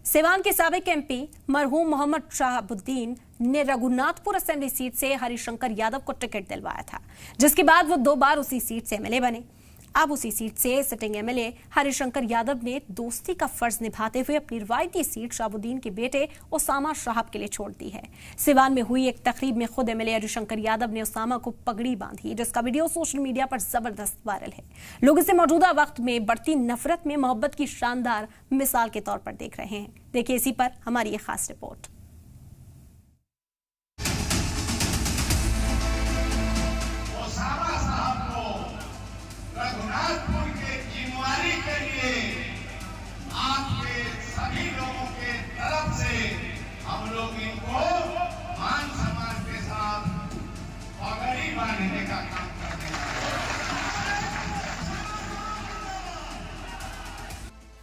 सिवान के साबिक एमपी मरहूम मोहम्मद शहाबुद्दीन ने रघुनाथपुर असेंबली सीट से हरिशंकर यादव को टिकट दिलवाया था, जिसके बाद वो 2 बार उसी सीट से एमएलए बने। अब उसी सीट से सिटिंग एमएलए हरिशंकर यादव ने दोस्ती का फर्ज निभाते हुए अपनी रिवायती सीट शहाबुद्दीन के बेटे ओसामा शाहब के लिए छोड़ दी है। सिवान में हुई एक तकरीब में खुद एमएलए हरिशंकर यादव ने ओसामा को पगड़ी बांधी, जिसका वीडियो सोशल मीडिया पर जबरदस्त वायरल है। लोग इसे मौजूदा वक्त में बढ़ती नफरत में मोहब्बत की शानदार मिसाल के तौर पर देख रहे हैं। देखिए इसी पर हमारी ये खास रिपोर्ट। रघुनाथपुर के जिम्मेवारी के लिए आपके सभी लोगों के तरफ से हम लोग इनको मान सम्मान के साथ पगड़ी बांधने का काम करते हैं।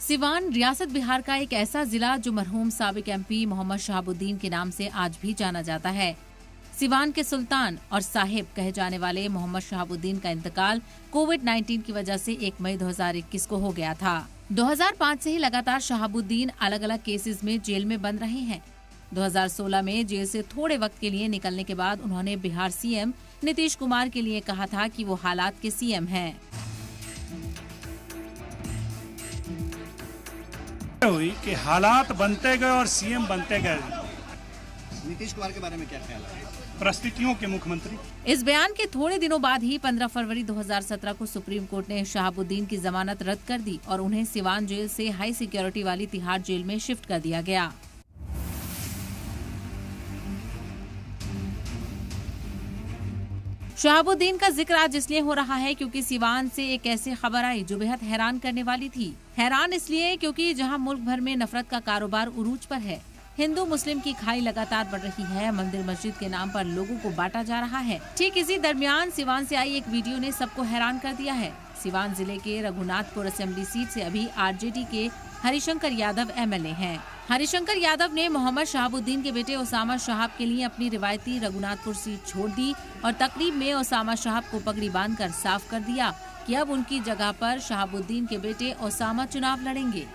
सिवान रियासत बिहार का एक ऐसा जिला जो मरहूम साबिक एमपी मोहम्मद शहाबुद्दीन के नाम से आज भी जाना जाता है। सिवान के सुल्तान और साहिब कहे जाने वाले मोहम्मद शहाबुद्दीन का इंतकाल कोविड-19 की वजह से 1 मई 2021 को हो गया था। 2005 से ही लगातार शहाबुद्दीन अलग अलग केसेस में जेल में बंद रहे हैं। 2016 में जेल से थोड़े वक्त के लिए निकलने के बाद उन्होंने बिहार सीएम नीतीश कुमार के लिए कहा था कि वो हालात के सीएम हैं। हुई कि हालात बनते गए और सीएम बनते गए। नीतीश कुमार के बारे में क्या ख्याल है? परिस्थितियों के मुख्यमंत्री। इस बयान के थोड़े दिनों बाद ही 15 फरवरी 2017 को सुप्रीम कोर्ट ने शहाबुद्दीन की जमानत रद्द कर दी और उन्हें सिवान जेल से हाई सिक्योरिटी वाली तिहाड़ जेल में शिफ्ट कर दिया गया। शहाबुद्दीन का जिक्र आज इसलिए हो रहा है क्योंकि सिवान से एक ऐसी खबर आई जो बेहद हैरान करने वाली थी। हैरान इसलिए क्योंकि जहां मुल्क भर में नफरत का कारोबार उरूज पर है, हिंदू मुस्लिम की खाई लगातार बढ़ रही है, मंदिर मस्जिद के नाम पर लोगों को बांटा जा रहा है, ठीक इसी दरमियान सिवान से आई एक वीडियो ने सबको हैरान कर दिया है। सिवान जिले के रघुनाथपुर असेंबली सीट से अभी आरजेडी के हरिशंकर यादव एमएलए हैं। हरिशंकर यादव ने मोहम्मद शहाबुद्दीन के बेटे ओसामा शाहब के लिए अपनी रिवायती रघुनाथपुर सीट छोड़ दी और तकरीब में ओसामा शाहब को पगड़ी बांधकर साफ कर दिया कि अब उनकी जगह पर शहाबुद्दीन के बेटे ओसामा चुनाव लड़ेंगे।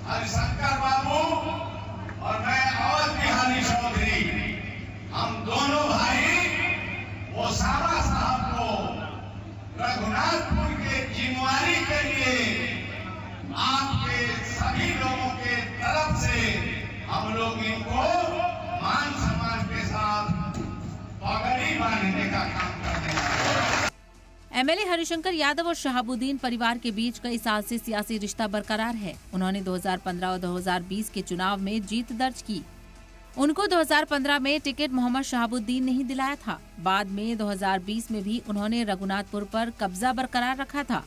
हरिशंकर बाबू और मैं और बिहारी चौधरी, हम दोनों भाई ओसामा साहब को रघुनाथपुर के जिम्मेवारी के लिए आपके सभी लोगों के तरफ से हम लोग इनको मान सम्मान के साथ पगड़ी बांधने का काम करते हैं। एमएलए हरिशंकर यादव और शहाबुद्दीन परिवार के बीच कई साल से सियासी रिश्ता बरकरार है। उन्होंने 2015 और 2020 के चुनाव में जीत दर्ज की। उनको 2015 में टिकट मोहम्मद शहाबुद्दीन ने ही दिलाया था। बाद में 2020 में भी उन्होंने रघुनाथपुर पर कब्जा बरकरार रखा था।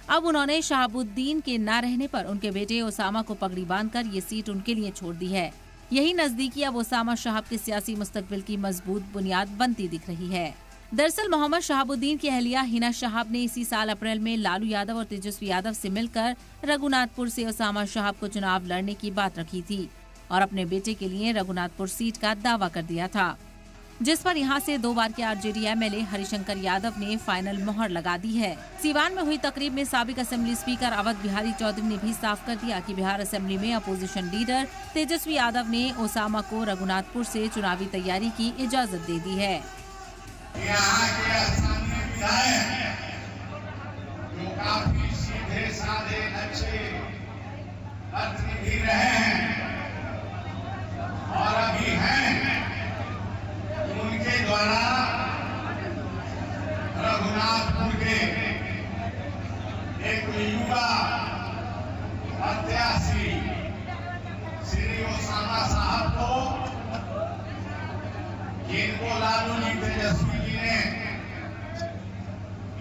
अब उन्होंने शहाबुद्दीन के न रहने पर उनके बेटे ओसामा को पगड़ी बांधकर ये सीट उनके लिए छोड़ दी है। यही नजदीकी अब ओसामा शाहब के सियासी मुस्तकबिल की मजबूत बुनियाद बनती दिख रही है। दरअसल मोहम्मद शहाबुद्दीन की अहलिया हिना शाहब ने इसी साल अप्रैल में लालू यादव और तेजस्वी यादव से मिलकर रघुनाथपुर से ओसामा शाहब को चुनाव लड़ने की बात रखी थी और अपने बेटे के लिए रघुनाथपुर सीट का दावा कर दिया था, जिस पर यहां से 2 बार के आरजेडी एमएलए हरिशंकर यादव ने फाइनल मोहर लगा दी है। सिवान में हुई तकरीब में साबिक असेंबली स्पीकर अवध बिहारी चौधरी ने भी साफ कर दिया कि बिहार असेंबली में अपोजिशन लीडर तेजस्वी यादव ने ओसामा को रघुनाथपुर से चुनावी तैयारी की इजाजत दे दी है। यहाँ के स्थानीय विधायक जो काफी सीधे साधे अच्छे प्रतिनिधि रहे हैं और अभी हैं, उनके द्वारा रघुनाथपुर के एक युवा प्रत्याशी श्री ओसामा साहब को, जिनको लालू जी तेजस्वी जी ने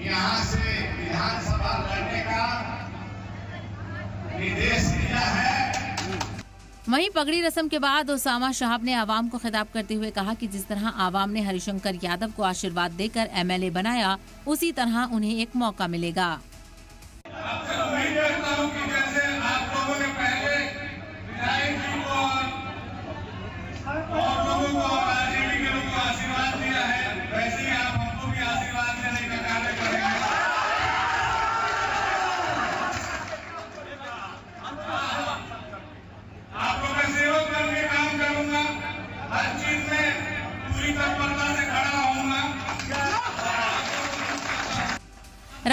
यहाँ से विधानसभा लड़ने का निर्देश दिया है। वहीं पगड़ी रस्म के बाद ओसामा शाहब ने आवाम को खिताब करते हुए कहा कि जिस तरह आवाम ने हरिशंकर यादव को आशीर्वाद देकर एमएलए बनाया, उसी तरह उन्हें एक मौका मिलेगा।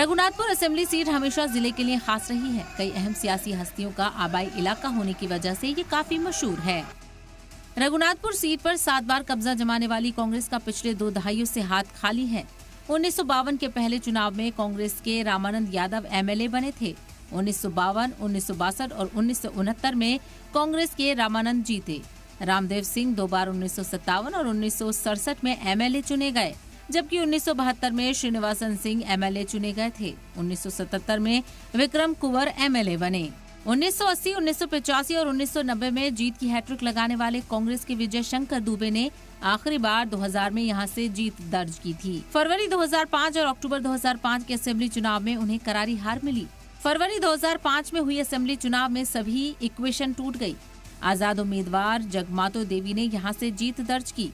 रघुनाथपुर असेंबली सीट हमेशा जिले के लिए खास रही है। कई अहम सियासी हस्तियों का आबाई इलाका होने की वजह से ये काफी मशहूर है। रघुनाथपुर सीट पर 7 बार कब्जा जमाने वाली कांग्रेस का पिछले 2 दहाइयों से हाथ खाली है। 1952 के पहले चुनाव में कांग्रेस के रामानंद यादव एमएलए बने थे। 1952, 1962 और 1969 में कांग्रेस के रामानंद जीते। रामदेव सिंह 2 बार 1957 और 1967 में एमएलए चुने गए, जबकि 1972 में श्रीनिवासन सिंह एमएलए चुने गए थे। 1977 में विक्रम कुंवर एमएलए बने। 1980, 1985 और 1990 में जीत की हैट्रिक लगाने वाले कांग्रेस के विजय शंकर दुबे ने आखिरी बार 2000 में यहां से जीत दर्ज की थी। फरवरी 2005 और अक्टूबर 2005 के असेंबली चुनाव में उन्हें करारी हार मिली। फरवरी 2005 में हुई असेंबली चुनाव में सभी इक्वेशन टूट गई। आजाद उम्मीदवार जगमातो देवी ने यहां से जीत दर्ज की।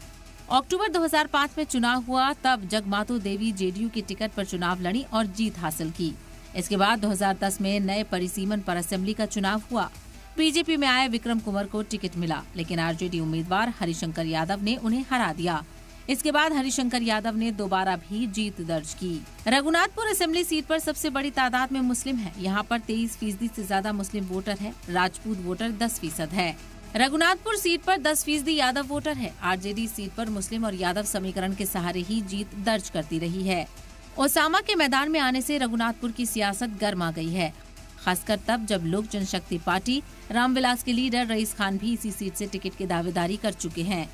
अक्टूबर 2005 में चुनाव हुआ, तब जगमातो देवी जेडीयू की टिकट पर चुनाव लड़ी और जीत हासिल की। इसके बाद 2010 में नए परिसीमन पर असेंबली का चुनाव हुआ। बीजेपी में आए विक्रम कुंवर को टिकट मिला, लेकिन आरजेडी उम्मीदवार हरिशंकर यादव ने उन्हें हरा दिया। इसके बाद हरिशंकर यादव ने दोबारा भी जीत दर्ज की। रघुनाथपुर असेंबली सीट पर सबसे बड़ी तादाद में मुस्लिम है। यहाँ पर 23% से ज्यादा मुस्लिम वोटर है। राजपूत वोटर 10% है। रघुनाथपुर सीट पर 10% यादव वोटर है। आरजेडी सीट पर मुस्लिम और यादव समीकरण के सहारे ही जीत दर्ज करती रही है। ओसामा के मैदान में आने से रघुनाथपुर की सियासत गर्मा गई है, खासकर तब जब लोक जनशक्ति पार्टी रामविलास के लीडर रईस खान भी इसी सीट से टिकट की दावेदारी कर चुके हैं।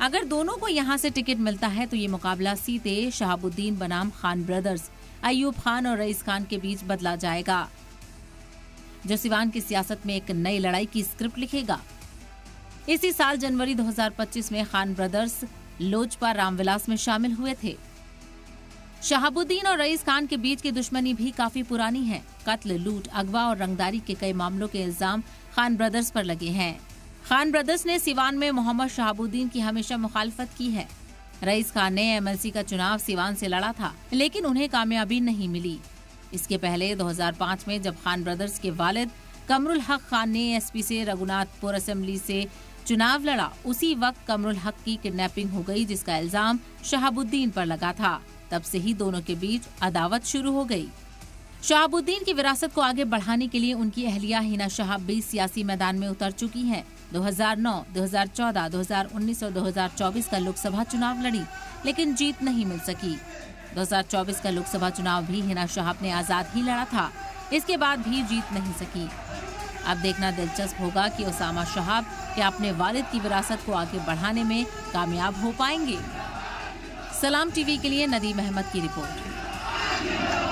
अगर दोनों को यहां से टिकट मिलता है तो ये मुकाबला सीधे शहाबुद्दीन बनाम खान ब्रदर्स, अयूब खान और रईस खान के बीच बदला जाएगा, जो सिवान की सियासत में एक नई लड़ाई की स्क्रिप्ट लिखेगा। इसी साल जनवरी 2025 में खान ब्रदर्स लोजपा रामविलास में शामिल हुए थे। शहाबुद्दीन और रईस खान के बीच की दुश्मनी भी काफी पुरानी है। कत्ल, लूट, अगवा और रंगदारी के कई मामलों के इल्जाम खान ब्रदर्स पर लगे हैं। खान ब्रदर्स ने सिवान में मोहम्मद शहाबुद्दीन की हमेशा मुखालफत की है। रईस खान ने एमएलसी का चुनाव सिवान से लड़ा था, लेकिन उन्हें कामयाबी नहीं मिली। इसके पहले 2005 में जब खान ब्रदर्स के वालिद कमरुल हक खान ने एसपी से रघुनाथपुर असेंबली से चुनाव लड़ा, उसी वक्त कमरुल हक की किडनैपिंग हो गई, जिसका इल्जाम शहाबुद्दीन पर लगा था। तब से ही दोनों के बीच अदावत शुरू हो गई। शहाबुद्दीन की विरासत को आगे बढ़ाने के लिए उनकी अहलिया हिना शहाब भी सियासी मैदान में उतर चुकी हैं। 2009, 2014, 2019 और 2024 का लोकसभा चुनाव लड़ी, लेकिन जीत नहीं मिल सकी। 2024 का लोकसभा चुनाव भी हिना शहाब ने आजाद ही लड़ा था, इसके बाद भी जीत नहीं सकी। अब देखना दिलचस्प होगा कि ओसामा शहाब क्या अपने वालिद की विरासत को आगे बढ़ाने में कामयाब हो पाएंगे। सलाम टीवी के लिए नदीम अहमद की रिपोर्ट।